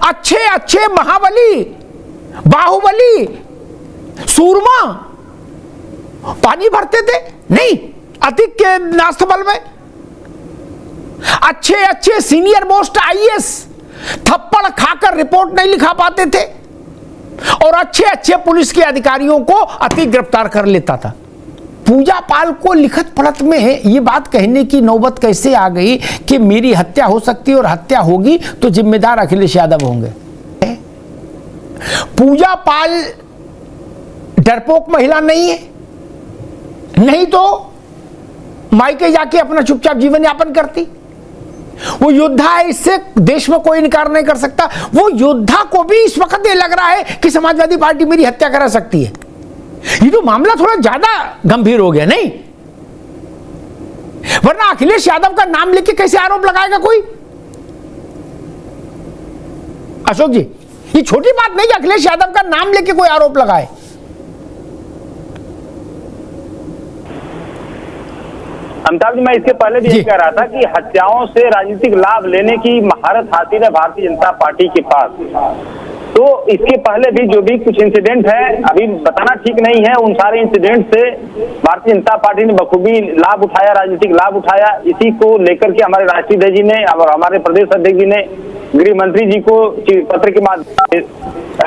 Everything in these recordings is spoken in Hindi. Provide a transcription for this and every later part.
अच्छे अच्छे महाबली, बाहुबली, सूरमा पानी भरते थे? नहीं, अतिक के नास्तबल में। अच्छे अच्छे सीनियर मोस्ट आईएएस थप्पड़ खाकर रिपोर्ट नहीं लिखा पाते थे, और अच्छे अच्छे पुलिस के अधिकारियों को अति गिरफ्तार कर लेता था। पूजा पाल को लिखत पढ़त में ये बात कहने की नौबत कैसे आ गई कि मेरी हत्या हो सकती है और हत्या होगी तो जिम्मेदार अखिलेश यादव होंगे? पूजा पाल डरपोक महिला नहीं है, नहीं तो मायके जाके अपना चुपचाप जीवन यापन करती। वो योद्धा है, इससे देश में कोई इनकार नहीं कर सकता। वो योद्धा को भी इस वक्त ये लग रहा है कि समाजवादी पार्टी मेरी हत्या करा सकती है। ये तो मामला थोड़ा ज्यादा गंभीर हो गया, नहीं? वरना अखिलेश यादव का नाम लेके कैसे आरोप लगाएगा कोई? अशोक जी, ये छोटी बात नहीं कि अखिलेश यादव का नाम लेके कोई आरोप लगाए। अमिताभ जी, मैं इसके पहले भी यही कह रहा था कि हत्याओं से राजनीतिक लाभ लेने की महारत हासिल है भारतीय जनता पार्टी के पास। तो इसके पहले भी जो भी कुछ इंसिडेंट है, अभी बताना ठीक नहीं है, उन सारे इंसिडेंट से भारतीय जनता पार्टी ने बखूबी लाभ उठाया, राजनीतिक लाभ उठाया। इसी को लेकर के हमारे राष्ट्रीय अध्यक्ष जी ने और हमारे प्रदेश अध्यक्ष जी ने गृह मंत्री जी को पत्र के माध्यम से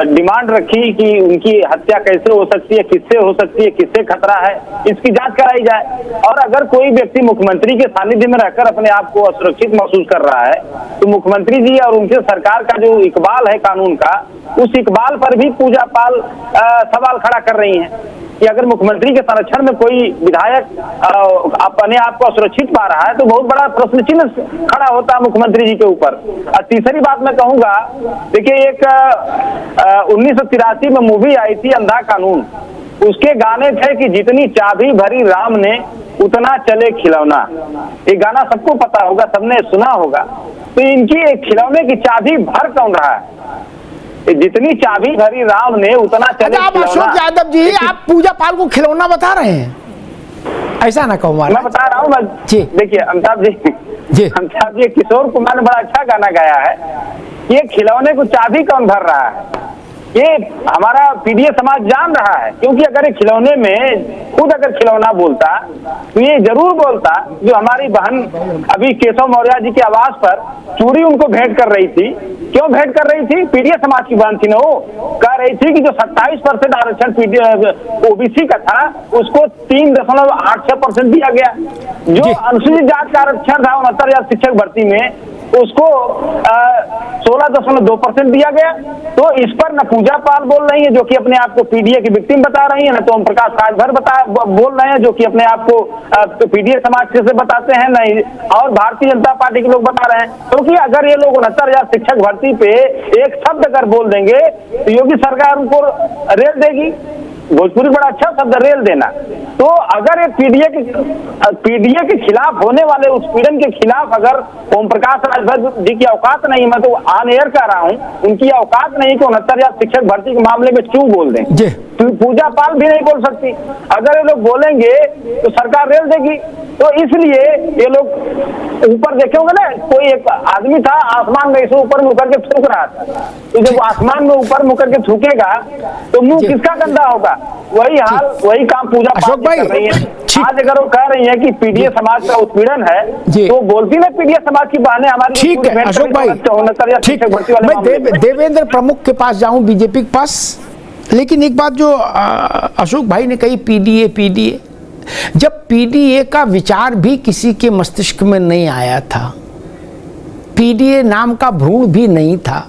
डिमांड रखी कि उनकी हत्या कैसे हो सकती है, किससे हो सकती है, किससे खतरा है, इसकी जांच कराई जाए। और अगर कोई व्यक्ति मुख्यमंत्री के सानिध्य में रहकर अपने आप को असुरक्षित महसूस कर रहा है, तो मुख्यमंत्री जी और उनके सरकार का जो इकबाल है कानून का, उस इकबाल पर भी पूजा पाल सवाल खड़ा कर रही हैं कि अगर मुख्यमंत्री के संरक्षण में कोई विधायक अपने आप को असुरक्षित पा रहा है तो बहुत बड़ा प्रश्न चिन्ह खड़ा होता है मुख्यमंत्री जी के ऊपर। और तीसरी बात मैं कहूंगा, देखिए, एक 1983 में मूवी आई थी अंधा कानून, उसके गाने थे कि जितनी चाबी भरी राम ने उतना चले खिलौना। ये गाना सबको पता होगा, सबने सुना होगा। तो इनकी खिलौने की चाबी भर कौन रहा है? जितनी चाबी भरी राम ने उतना चले खिलौना। अशोक यादव जी, आप पूजा पाल को खिलौना बता रहे हैं? ऐसा ना कहो। मैं बता रहा हूँ जी। देखिए अमिताभ जी, अमिताभ जी, किशोर कुमार ने बड़ा अच्छा गाना गाया है। ये खिलौने को चाबी कौन भर रहा है, ये हमारा पीडीए समाज जान रहा है। क्योंकि अगर ये खिलौने में खुद अगर खिलौना बोलता तो ये जरूर बोलता। जो हमारी बहन अभी केशव मौर्य जी के आवास पर चूड़ी उनको भेंट कर रही थी, क्यों भेंट कर रही थी? पीडीए समाज की बहन थी ना, वो कह रही थी कि जो 27% आरक्षण ओबीसी का था उसको 3.86% दिया गया। जो अनुसूचित जाति का आरक्षण था 69,000 शिक्षक भर्ती में, उसको 16.2% दिया गया। तो इस पर न पूजा पाल बोल रही है जो कि अपने आप को पीडीए की विक्टिम बता रही है, न तो ओम प्रकाश राजभर बोल रहे हैं जो कि अपने आप को पीडीए समाज से बताते हैं, नहीं और भारतीय जनता पार्टी के लोग बता रहे हैं। क्योंकि अगर ये लोग 69,000 शिक्षक भर्ती पे एक शब्द अगर बोल देंगे तो योगी सरकार उनको रेल देगी। भोजपुरी बड़ा अच्छा शब्द, रेल देना। तो अगर ये पीडीए के खिलाफ होने वाले उत्पीड़न के खिलाफ अगर ओम प्रकाश राजभर जी की औकात नहीं, मैं तो ऑन एयर कह रहा हूँ, उनकी औकात नहीं कि 69,000 शिक्षक भर्ती के मामले में क्यों बोल दें। तो पूजा पाल भी नहीं बोल सकती। अगर ये लोग बोलेंगे तो सरकार रेल देगी। तो इसलिए ये लोग ऊपर देखे होंगे ना, कोई एक आदमी था आसमान में इसे ऊपर मुकर के थूक रहा था। तो जब आसमान में ऊपर मुकर के थूकेगा तो मुंह किसका गंदा होगा? वही हाल, वही काम पूजा पाल कर रही है। आज अगर वो कह रही है कि पीडीए समाज का उत्पीड़न है, तो बोलती ना पीडीए समाज की बहनें हमारी। ठीक है अशोक भाई, मैं देवेंद्र प्रमुख के पास जाऊं, बीजेपी के पास। लेकिन एक बात जो अशोक भाई ने कही, पीडीए, जब पीडीए का विचार भी किसी के मस्तिष्क में नहीं आया था, पीडीए नाम का भ्रूण भी नहीं था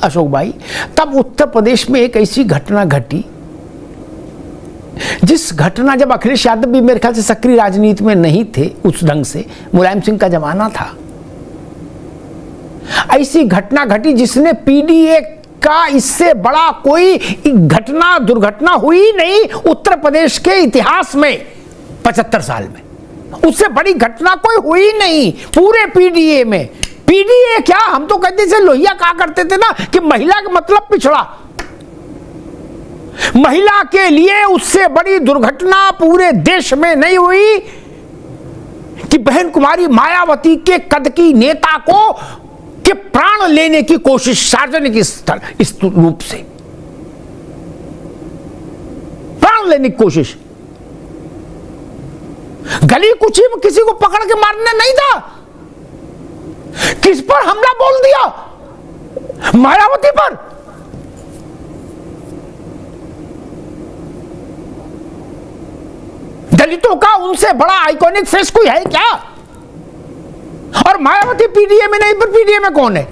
अशोक भाई, तब उत्तर प्रदेश में एक ऐसी घटना घटी, जिस घटना, जब अखिलेश यादव भी मेरे ख्याल से सक्रिय राजनीति में नहीं थे उस ढंग से, मुलायम सिंह का जमाना था, ऐसी घटना घटी जिसने पीडीए का इससे बड़ा कोई घटना दुर्घटना हुई नहीं उत्तर प्रदेश के इतिहास में 75 साल में। उससे बड़ी घटना कोई हुई नहीं पूरे पीडीए में। पीडीए क्या, हम तो कहते थे, लोहिया कहा करते थे ना कि महिला का मतलब पिछड़ा। महिला के लिए उससे बड़ी दुर्घटना पूरे देश में नहीं हुई कि बहन कुमारी मायावती के कद की नेता को के प्राण प्राण लेने की कोशिश सार्वजनिक इस रूप से, प्राण लेने की कोशिश। गली कुची में किसी को पकड़ के मारने नहीं था, किस पर हमला बोल दिया? मायावती पर। दलितों का उनसे बड़ा आइकॉनिक फेस कोई है क्या? और मायावती पीडीए में नहीं, पर पीडीए में कौन है?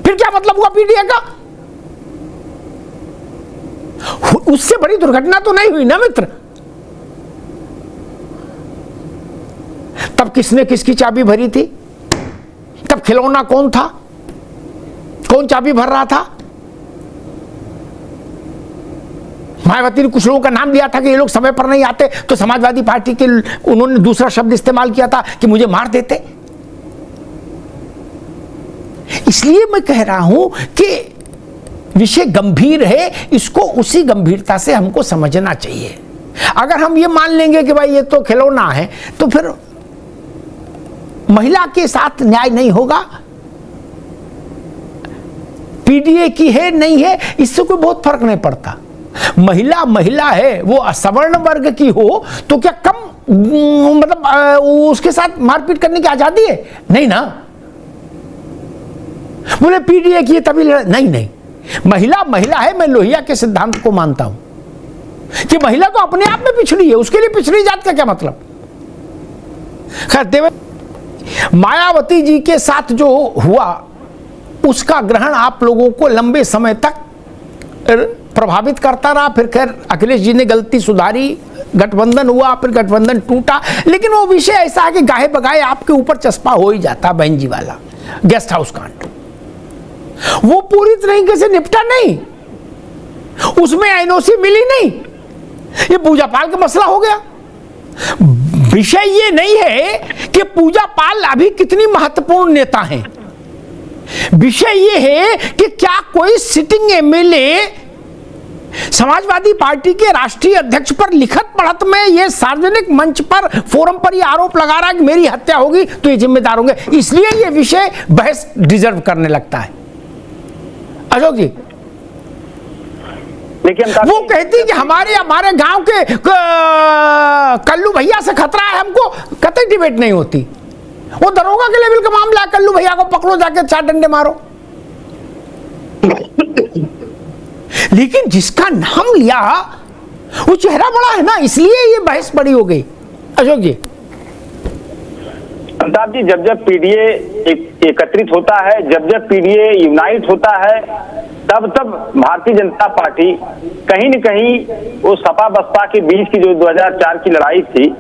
फिर क्या मतलब हुआ पीडीए का? उससे बड़ी दुर्घटना तो नहीं हुई ना मित्र। तब किसने किसकी चाबी भरी थी? तब खिलौना कौन था? कौन चाबी भर रहा था? मायावती ने कुछ लोगों का नाम लिया था कि ये लोग समय पर नहीं आते, तो समाजवादी पार्टी के उन्होंने दूसरा शब्द इस्तेमाल किया था कि मुझे मार देते। इसलिए मैं कह रहा हूं कि विषय गंभीर है, इसको उसी गंभीरता से हमको समझना चाहिए। अगर हम ये मान लेंगे कि भाई ये तो खिलौना है, तो फिर महिला के साथ न्याय नहीं होगा। पीडीए की है नहीं है, इससे कोई बहुत फर्क नहीं पड़ता। महिला महिला है, वो असवर्ण वर्ग की हो तो क्या कम मतलब उसके साथ मारपीट करने की आजादी है? नहीं ना। बोले पीडीए की तभी नहीं, नहीं, महिला महिला है। मैं लोहिया के सिद्धांत को मानता हूं कि महिला तो अपने आप में पिछड़ी है, उसके लिए पिछड़ी जात का क्या मतलब। खैर, मायावती जी के साथ जो हुआ उसका ग्रहण आप लोगों को लंबे समय तक प्रभावित करता रहा। फिर खैर अखिलेश जी ने गलती सुधारी, गठबंधन हुआ, फिर गठबंधन टूटा। लेकिन वो विषय ऐसा है कि गाहे बगाहे आपके ऊपर चस्पा हो ही जाता। बहन जी वाला गेस्ट हाउस कांड, वो पूरी तरीके से निपटा नहीं, उसमें एनओसी मिली नहीं, ये पूजा पाल का मसला हो गया। विषय ये नहीं है कि पूजा पाल अभी कितनी महत्वपूर्ण नेता हैं। विषय ये है कि क्या कोई सिटिंग एमएलए समाजवादी पार्टी के राष्ट्रीय अध्यक्ष पर लिखत पढ़त में ये सार्वजनिक मंच पर फोरम पर ये आरोप लगा रहा है कि मेरी हत्या होगी तो ये जिम्मेदार होंगे। इसलिए ये विषय बहस डिजर्व करने लगता है। अशोक जी, लेकिन वो कहती कि हमारे गांव के कल्लू भैया से खतरा है हमको, कतई डिबेट नहीं होती। वो दरोगा के लेवल का मामला है, कल्लू भैया को पकड़ो, जाके 4 डंडे मारो। लेकिन जिसका नाम लिया वो चेहरा बड़ा है ना, इसलिए ये बहस बड़ी हो गई। अशोक जी, अमिताभ जी, जब जब पीडीए एकत्रित होता है, जब जब पीडीए यूनाइट होता है, तब तब भारतीय जनता पार्टी कहीं न कहीं वो सपा बसपा के बीच की जो 2004 की लड़ाई थी,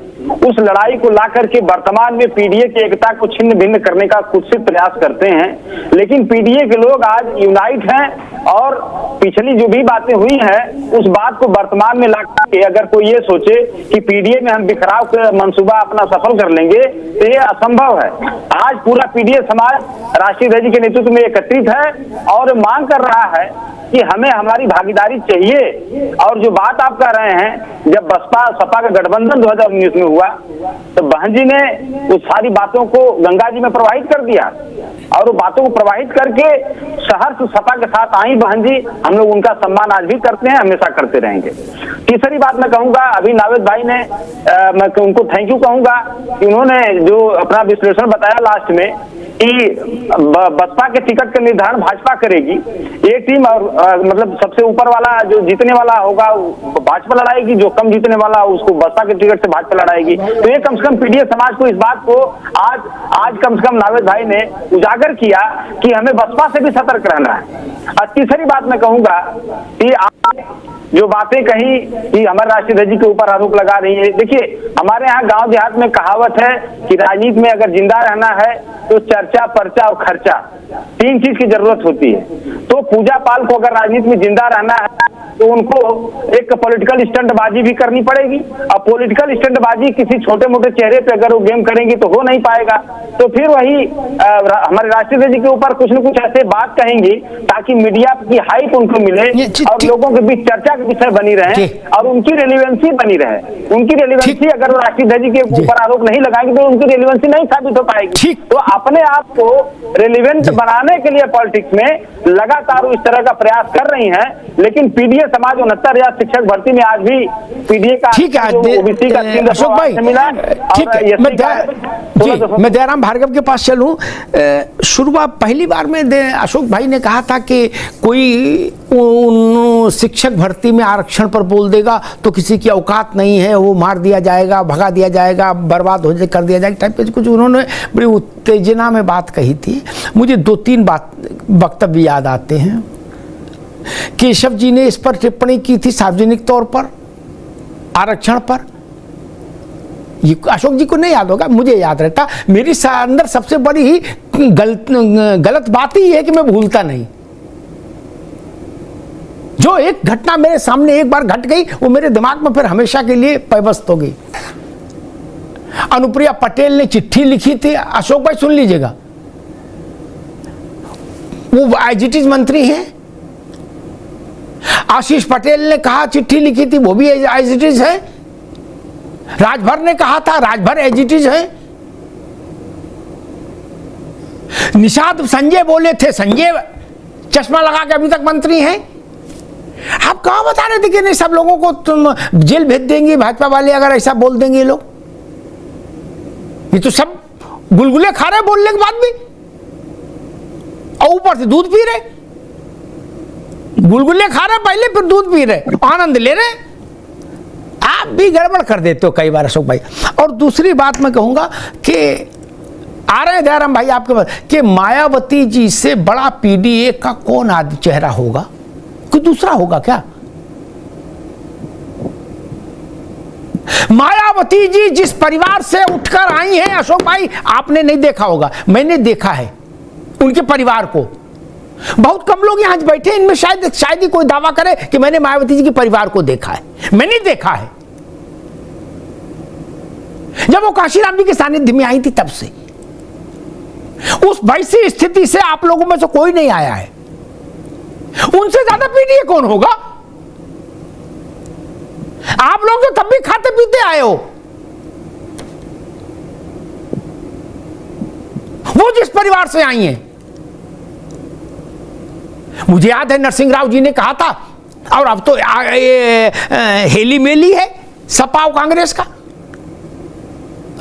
उस लड़ाई को ला करके वर्तमान में पीडीए की एकता को छिन्न भिन्न करने का कुछ प्रयास करते हैं। लेकिन पीडीए के लोग आज यूनाइट हैं और पिछली जो भी बातें हुई हैं उस बात को वर्तमान में ला करके अगर कोई ये सोचे कि पीडीए में हम बिखराव का मंसूबा अपना सफल कर लेंगे तो ये असंभव है। आज पूरा पीडीए समाज राष्ट्रीय अध्यक्ष के नेतृत्व में एकत्रित है और मांग कर रहा है कि हमें हमारी भागीदारी चाहिए। और जो बात आप कह रहे हैं, जब बसपा सपा का गठबंधन 2019 में हुआ तो बहन जी ने उस सारी बातों को गंगा जी में प्रवाहित कर दिया और वो बातों को प्रवाहित करके सहर्ष सपा के साथ आई बहन जी। हम लोग उनका सम्मान आज भी करते हैं, हमेशा करते रहेंगे। तीसरी बात मैं कहूंगा, अभी नावेद भाई ने मैं उनको थैंक यू कहूंगा कि उन्होंने जो अपना विश्लेषण बताया लास्ट में कि बसपा के टिकट का निर्धारण भाजपा करेगी, एक टीम और मतलब सबसे ऊपर वाला जो जीतने वाला होगा भाजपा लड़ाएगी, जो कम जीतने वाला उसको बसपा के टिकट से भाजपा लड़ाएगी। तो ये कम से कम पीडीए समाज को इस बात को आज कम से कम नावेद भाई ने उजागर किया कि हमें बसपा से भी सतर्क रहना है। और तीसरी बात मैं कहूंगा कि आप जो बातें कही कि हमारे राष्ट्रीय अध्यक्ष जी के ऊपर आरोप लगा रही है, देखिए हमारे यहाँ गांव देहात में कहावत है कि राजनीति में अगर जिंदा रहना है तो चर्चा, पर्चा और खर्चा, 3 चीज की जरूरत होती है। तो पूजा पाल को अगर राजनीति में जिंदा रहना है तो उनको एक पॉलिटिकल स्टंटबाजी भी करनी पड़ेगी। अब पॉलिटिकल स्टंटबाजी किसी छोटे मोटे चेहरे पे अगर वो गेम करेंगी तो हो नहीं पाएगा। तो फिर वही हमारे राष्ट्रीय जी के ऊपर कुछ न कुछ ऐसे बात कहेंगी ताकि मीडिया की हाइप उनको मिले और लोगों के बीच चर्चा के विषय बनी रहे और उनकी रेलिवेंसी बनी रहे। उनकी रेलिवेंसी अगर वो राष्ट्रीय जी के ऊपर आरोप नहीं लगाएंगे तो उनकी रेलिवेंसी नहीं साबित हो पाएगी। तो अपने आप को रेलिवेंट बनाने के लिए पॉलिटिक्स में लगातार इस तरह का प्रयास कर रही हैं। लेकिन पीडीए समाज 69,000 शिक्षक भर्ती में आज भी पीडीए का ठीक है ओबीसी का अशोक भाई, ठीक है मैं दयाराम भार्गव के पास चलूं। शुरुआत पहली बार में अशोक भाई ने कहा था कि कोई शिक्षक भर्ती में आरक्षण पर बोल देगा तो किसी की औकात नहीं है, वो मार दिया जाएगा, भगा दिया जाएगा, बर्बाद हो कर दिया जाएगा टाइप पे कुछ उन्होंने बड़ी उत्तेजना में बात कही थी। मुझे 2-3 वक्तव्य याद आते हैं। केशव जी ने इस पर टिप्पणी की थी सार्वजनिक तौर पर आरक्षण पर। ये अशोक जी को नहीं याद होगा, मुझे याद रहता। मेरी अंदर सबसे बड़ी गलत बात ही है कि मैं भूलता नहीं। जो एक घटना मेरे सामने एक बार घट गई वो मेरे दिमाग में फिर हमेशा के लिए पैबस्त हो गई। अनुप्रिया पटेल ने चिट्ठी लिखी थी, अशोक भाई सुन लीजिएगा, वो आईजीटी मंत्री हैं। आशीष पटेल ने कहा चिट्ठी लिखी थी, वो भी आईजीटी है। राजभर ने कहा था, राजभर आईजीटी है। निषाद संजय बोले थे, संजय चश्मा लगा के अभी तक मंत्री हैं। आप कहां बता रहे थे कि नहीं सब लोगों को तुम जेल भेज देंगे भाजपा वाले अगर ऐसा बोल देंगे ये लोग। ये तो सब गुलगुले खा रहे बोलने के बाद भी और ऊपर से दूध पी रहे। गुलगुले खा रहे पहले, फिर दूध पी रहे, आनंद ले रहे। आप भी गड़बड़ कर देते हो कई बार अशोक भाई। और दूसरी बात मैं कहूंगा कि आ रहे हैं दयाराम भाई आपके पास कि मायावती जी से बड़ा पीडीए का कौन आदि चेहरा होगा? कोई दूसरा होगा क्या? मायावती जी जिस परिवार से उठकर आई हैं अशोक भाई, आपने नहीं देखा होगा, मैंने देखा है उनके परिवार को। बहुत कम लोग यहां बैठे इनमें शायद ही कोई दावा करे कि मैंने मायावती जी के परिवार को देखा है। मैंने देखा है जब वो काशीराम जी के सानिध्य में आई थी, तब से उस वैसी स्थिति से आप लोगों में से कोई नहीं आया है। उनसे ज्यादा पीडीए कौन होगा? आप लोग तो तब भी खाते पीते आए हो। वो जिस परिवार से आई हैं, मुझे याद है नरसिंह राव जी ने कहा था, और अब तो हेली मेली है सपा और कांग्रेस का।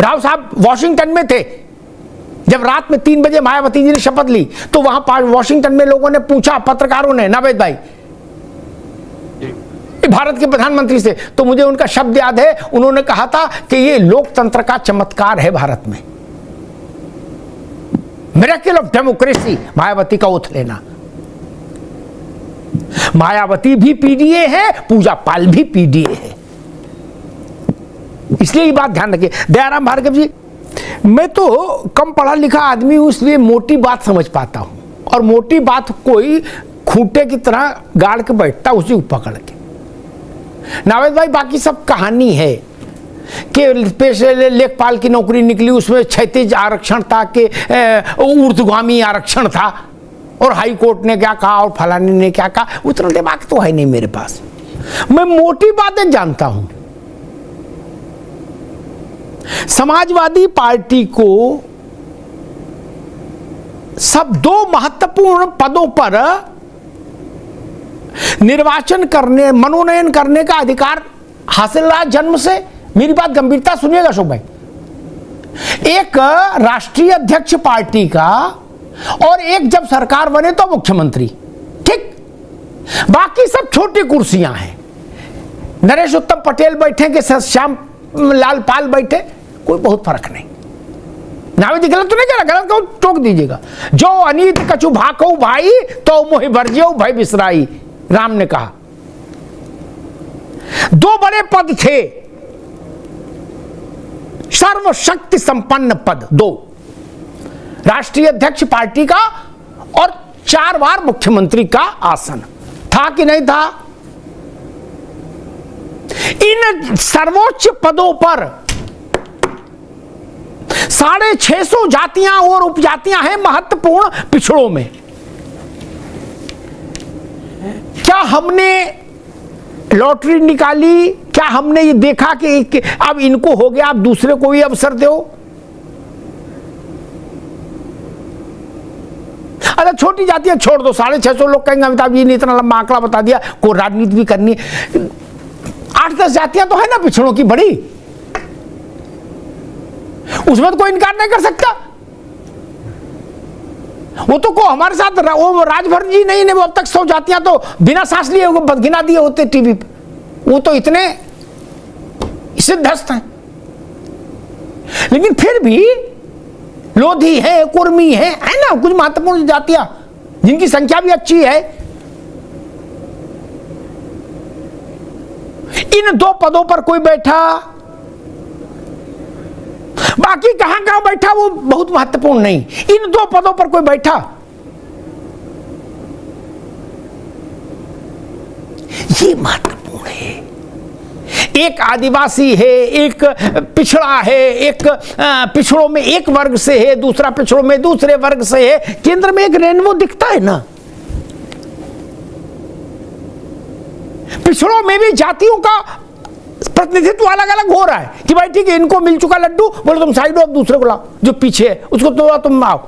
राव साहब वॉशिंगटन में थे जब रात में 3 बजे मायावती जी ने शपथ ली, तो वहां वॉशिंगटन में लोगों ने पूछा, पत्रकारों ने, नावेद भाई भारत के प्रधानमंत्री से, तो मुझे उनका शब्द याद है, उन्होंने कहा था कि ये लोकतंत्र का चमत्कार है भारत में, मिरेकल ऑफ डेमोक्रेसी, मायावती का ओथ लेना। मायावती भी पीडीए है, पूजा पाल भी पीडीए है, इसलिए ये बात ध्यान रखिए। दयाराम भार्गव जी, मैं तो कम पढ़ा लिखा आदमी हूं, इसलिए मोटी बात समझ पाता हूं, और मोटी बात कोई खूंटे की तरह गाड़ के बैठता उसी को पकड़ के। नावेद भाई बाकी सब कहानी है कि पेशे लेखपाल की नौकरी निकली, उसमें क्षैतिज आरक्षण था कि ऊर्ध्वगामी आरक्षण था, और हाई कोर्ट ने क्या कहा और फलाने ने क्या कहा, उतना दिमाग तो है नहीं मेरे पास। मैं मोटी बातें जानता हूं। समाजवादी पार्टी को सब 2 महत्वपूर्ण पदों पर निर्वाचन करने, मनोनयन करने का अधिकार हासिल रहा जन्म से। मेरी बात गंभीरता सुनिएगा अशोक भाई। एक राष्ट्रीय अध्यक्ष पार्टी का, और एक जब सरकार बने तो मुख्यमंत्री, ठीक। बाकी सब छोटी कुर्सियां हैं। नरेश उत्तम पटेल बैठे कि श्याम लाल पाल बैठे, कोई बहुत फर्क नहीं। नावेद गलत तो नहीं कह रहा, गलत कहूं टोक दीजिएगा। जो अनीत कछु भाकऊ भाई तो मोहि बरजियो भय बिसराई, राम ने कहा। 2 बड़े पद थे, सर्वशक्ति संपन्न पद 2, राष्ट्रीय अध्यक्ष पार्टी का और 4 बार मुख्यमंत्री का आसन। था कि नहीं था? इन सर्वोच्च पदों पर 650 जातियां और उपजातियां हैं महत्वपूर्ण पिछड़ों में। क्या हमने लॉटरी निकाली? क्या हमने ये देखा कि अब इनको हो गया, आप दूसरे को भी अवसर दो? अरे छोटी जातियां छोड़ दो, 650 लोग कहेंगे अमिताभ जी ने इतना लंबा आंकड़ा बता दिया, को राजनीति भी करनी। 8-10 जातियां तो है ना पिछड़ों की बड़ी, उसमें तो कोई इनकार नहीं कर सकता। वो तो को हमारे साथ वो राजभर जी नहीं वो अब तक 100 जातियां तो बिना सांस लिए गिना दिए होते टीवी पे, वो तो इतने सिद्धस्त हैं। लेकिन फिर भी लोधी है, कुर्मी है ना, कुछ महत्वपूर्ण जातियां जिनकी संख्या भी अच्छी है। इन 2 पदों पर कोई बैठा, बाकी कहां कहां बैठा वो बहुत महत्वपूर्ण नहीं, इन 2 पदों पर कोई बैठा, ये महत्वपूर्ण है। एक आदिवासी है, एक पिछड़ा है, एक पिछड़ों में एक वर्ग से है, दूसरा पिछड़ों में दूसरे वर्ग से है, केंद्र में एक रेनबो दिखता है ना। पिछड़ों में भी जातियों का प्रतिनिधित्व अलग अलग हो रहा है कि भाई ठीक है इनको मिल चुका लड्डू, बोलो तुम साइड हो, दूसरे को लाओ, जो पीछे है उसको तो तुम आओ।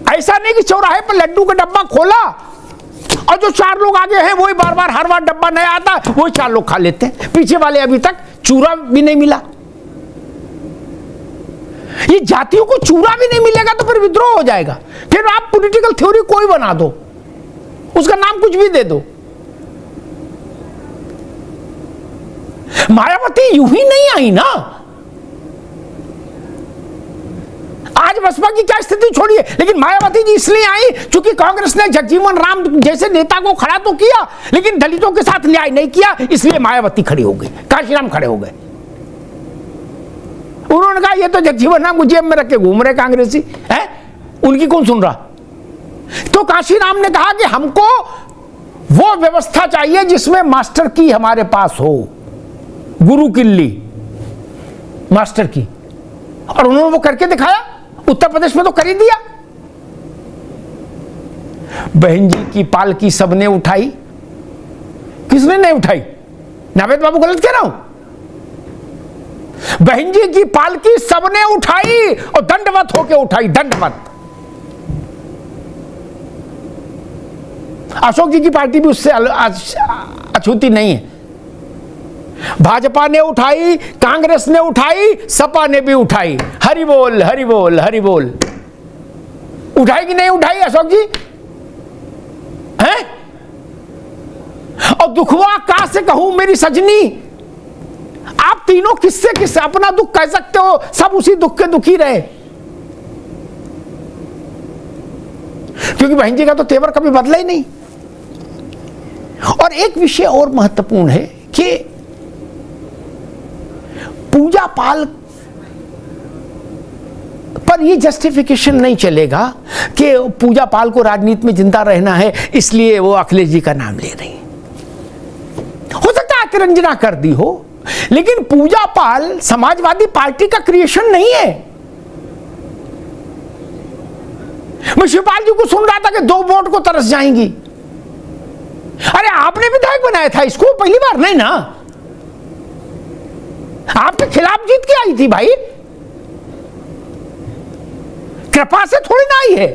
ऐसा नहीं कि चौराहे पर लड्डू का डब्बा खोला और जो 4 लोग आगे हैं वही बार बार हर बार डब्बा नया आता, वही 4 लोग खा लेते हैं, पीछे वाले अभी तक चूरा भी नहीं मिला। ये जातियों को चूरा भी नहीं मिलेगा तो फिर विद्रोह हो जाएगा। फिर आप पॉलिटिकल थ्योरी कोई बना दो, उसका नाम कुछ भी दे दो। मायावती यूं ही नहीं आई ना। आज बसपा की क्या स्थिति छोड़िए, लेकिन मायावती जी इसलिए आई क्योंकि कांग्रेस ने जगजीवन राम जैसे नेता को खड़ा तो किया लेकिन दलितों के साथ न्याय नहीं किया, इसलिए मायावती खड़ी हो गई, काशीराम खड़े हो गए। उन्होंने कहा ये तो जगजीवन राम को जेब में रख के घूम रहे कांग्रेसी है, उनकी कौन सुन रहा। तो काशीराम ने कहा कि हमको वो व्यवस्था चाहिए जिसमें मास्टर की हमारे पास हो, गुरु किल्ली मास्टर की, और उन्होंने वो करके दिखाया। उत्तर प्रदेश में तो कर ही दिया। बहन जी की पालकी सबने उठाई, किसने नहीं उठाई? नावेद बाबू गलत कह रहा हूं? बहन जी की पालकी सबने उठाई और दंडवत होके उठाई, दंडवत। अशोक जी की पार्टी भी उससे अछूती नहीं है। भाजपा ने उठाई, कांग्रेस ने उठाई, सपा ने भी उठाई। हरि बोल हरि बोल हरि बोल। उठाई कि नहीं उठाई अशोक जी? हैं? और दुखवा कहां से कहूं मेरी सजनी, आप तीनों किससे किससे अपना दुख कह सकते हो? सब उसी दुख के दुखी रहे, क्योंकि बहन जी का तो तेवर कभी बदला ही नहीं। और एक विषय और महत्वपूर्ण है कि पूजा पाल पर यह जस्टिफिकेशन नहीं चलेगा कि पूजा पाल को राजनीति में जिंदा रहना है इसलिए वो अखिलेश जी का नाम ले रही। हो सकता है तिरंजना कर दी हो, लेकिन पूजा पाल समाजवादी पार्टी का क्रिएशन नहीं है। मैं शिवपाल जी को सुन रहा था कि 2 वोट को तरस जाएंगी। अरे आपने विधायक बनाया था इसको, पहली बार नहीं ना, आपके खिलाफ जीत के आई थी भाई, कृपा से थोड़ी ना आई है।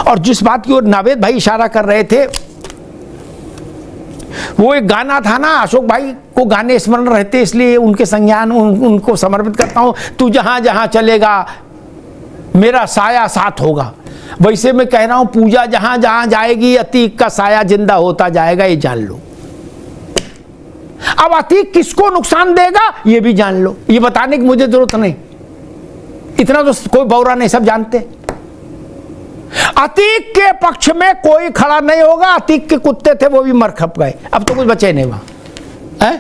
और जिस बात की ओर नावेद भाई इशारा कर रहे थे, वो एक गाना था ना, अशोक भाई को गाने स्मरण रहते इसलिए उनके संज्ञान उनको समर्पित करता हूं। तू जहां जहां चलेगा मेरा साया साथ होगा। वैसे मैं कह रहा हूं पूजा जहां जहां जाएगी अतीक का साया जिंदा होता जाएगा, ये जान लो। अब अतीक किसको नुकसान देगा ये भी जान लो, ये बताने की मुझे जरूरत नहीं, इतना तो कोई बौरा नहीं, सब जानते। अतीक के पक्ष में कोई खड़ा नहीं होगा। अतीक के कुत्ते थे वो भी मर खप गए, अब तो कुछ बचे नहीं वहां है?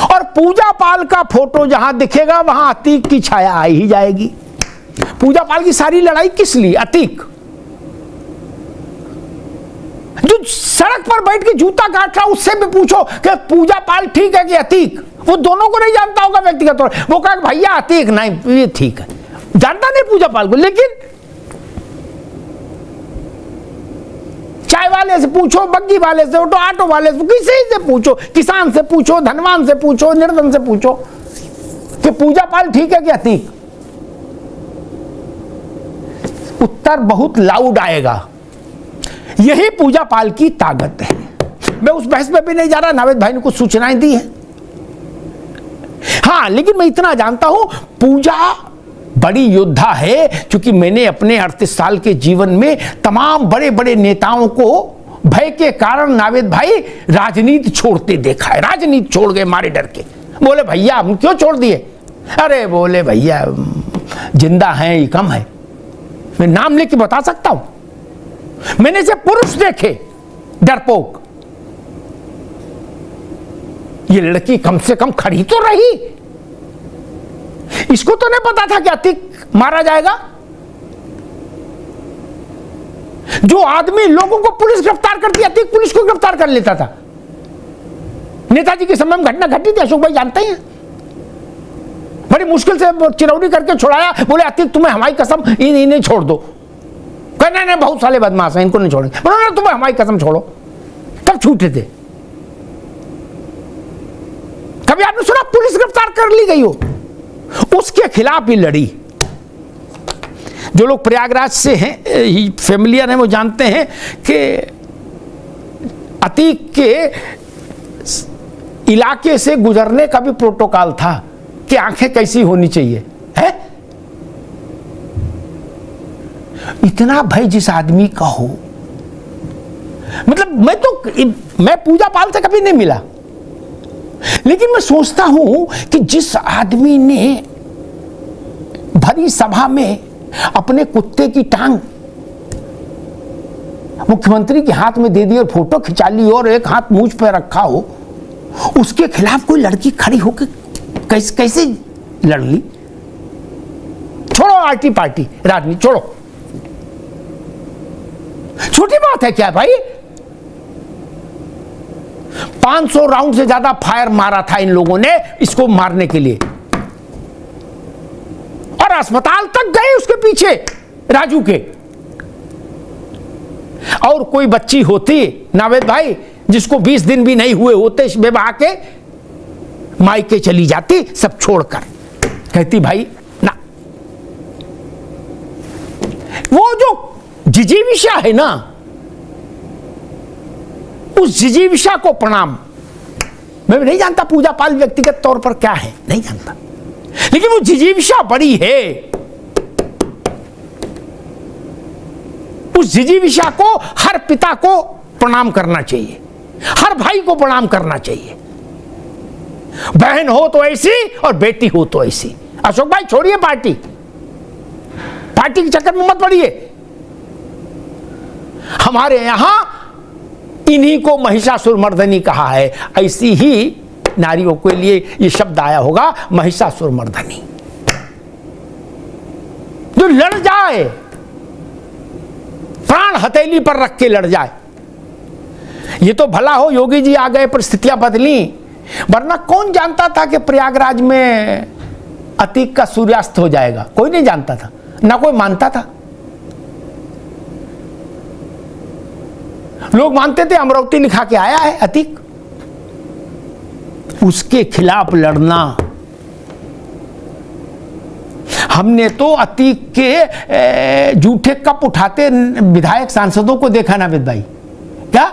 और पूजा पाल का फोटो जहां दिखेगा वहां अतीक की छाया आई ही जाएगी। पूजा पाल की सारी लड़ाई किस लिए? अतीक। जो सड़क पर बैठ के जूता काट रहा उससे भी पूछो कि पूजा पाल ठीक है कि अतीक, वो दोनों को नहीं जानता होगा व्यक्तिगत तौर। वो कहा भैया अतीक नहीं, ये ठीक है, जानता नहीं पूजा पाल को। लेकिन चाय वाले से पूछो, बग्गी वाले से, ऑटो वाले से, किसी से पूछो, किसान से पूछो, धनवान से पूछो, निर्धन से पूछो कि पूजा पाल ठीक है कि अतीक, उत्तर बहुत लाउड आएगा। यही पूजा पाल की ताकत है। मैं उस बहस में भी नहीं जा रहा, नावेद भाई ने कुछ सूचनाएं दी हैं। हाँ, लेकिन मैं इतना जानता हूं पूजा बड़ी योद्धा है, क्योंकि मैंने अपने 38 साल के जीवन में तमाम बड़े बड़े नेताओं को भय के कारण नावेद भाई राजनीति छोड़ते देखा है। राजनीति छोड़ गए मारे डर के। बोले भैया हम क्यों छोड़ दिए? अरे बोले भैया जिंदा हैं ये कम है। मैं नाम लेके बता सकता हूं, मैंने से पुरुष देखे डरपोक। ये लड़की कम से कम खड़ी तो रही। इसको तो नहीं पता था कि अतीक मारा जाएगा। जो आदमी लोगों को पुलिस गिरफ्तार करती, अतीक पुलिस को गिरफ्तार कर लेता था। नेताजी के समय में घटना घटी थी, अशोक भाई जानते हैं। बड़ी मुश्किल से चिरौरी करके छुड़ाया। बोले अतीक तुम्हें हमारी कसम इन्हें छोड़ दो। कहने नहीं बहुत साले बदमाश हैं, इनको नहीं छोड़ेंगे। बोले तुम्हें हमारी कसम छोड़ो। तब छूटे थे। कभी आपने सुना पुलिस गिरफ्तार कर ली गई हो? उसके खिलाफ ही लड़ी। जो लोग प्रयागराज से हैं, फैमिलियर हैं, वो जानते हैं कि अतीक के इलाके से गुजरने का भी प्रोटोकॉल था कि आंखें कैसी होनी चाहिए है। इतना भय जिस आदमी का हो, मतलब मैं पूजा पाल से कभी नहीं मिला, लेकिन मैं सोचता हूं कि जिस आदमी ने भरी सभा में अपने कुत्ते की टांग मुख्यमंत्री के हाथ में दे दी और फोटो खिंचा ली और एक हाथ मूंछ पे रखा हो, उसके खिलाफ कोई लड़की खड़ी होकर कैसे लड़ ली? छोड़ो आर्टी पार्टी राजनीति, छोड़ो। छोटी बात है क्या भाई? 500 राउंड से ज्यादा फायर मारा था इन लोगों ने इसको मारने के लिए, और अस्पताल तक गए उसके पीछे राजू के। और कोई बच्ची होती नावेद भाई जिसको 20 दिन भी नहीं हुए होते इस बेबा के, मायके चली जाती सब छोड़कर, कहती भाई ना। वो जो जिजीविषा है ना, उस जिजीविषा को प्रणाम। मैं नहीं जानता पूजा पाल व्यक्तिगत तौर पर क्या है, नहीं जानता, लेकिन वो जिजीविषा बड़ी है। उस जिजीविषा को हर पिता को प्रणाम करना चाहिए, हर भाई को प्रणाम करना चाहिए। बहन हो तो ऐसी और बेटी हो तो ऐसी। अशोक भाई छोड़िए पार्टी के चक्कर में मत पड़िए। हमारे यहां इन्हीं को महिषासुरमर्दनी कहा है। ऐसी ही नारियों के लिए ये शब्द आया होगा, महिषासुरमर्दनी। जो लड़ जाए, प्राण हथेली पर रख के लड़ जाए। ये तो भला हो योगी जी आ गए, परिस्थितियां बदली, वरना कौन जानता था कि प्रयागराज में अतीक का सूर्यास्त हो जाएगा? कोई नहीं जानता था, ना कोई मानता था। लोग मानते थे अमरावती लिखा के आया है अतीक। उसके खिलाफ लड़ना। हमने तो अतीक के जूठे कप उठाते विधायक सांसदों को देखा ना विद भाई। क्या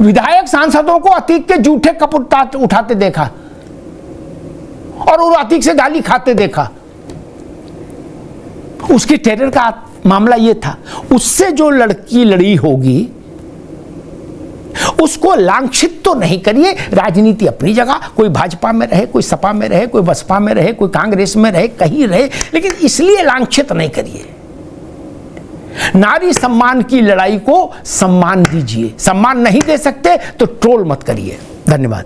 विधायक सांसदों को अतीक के जूठे कप उठाते देखा और वो अतीक से गाली खाते देखा। उसकी टेरर का मामला ये था। उससे जो लड़की लड़ी होगी उसको लांछित तो नहीं करिए। राजनीति अपनी जगह, कोई भाजपा में रहे, कोई सपा में रहे, कोई बसपा में रहे, कोई कांग्रेस में रहे, कहीं रहे, लेकिन इसलिए लांछित नहीं करिए। नारी सम्मान की लड़ाई को सम्मान दीजिए। सम्मान नहीं दे सकते तो ट्रोल मत करिए। धन्यवाद।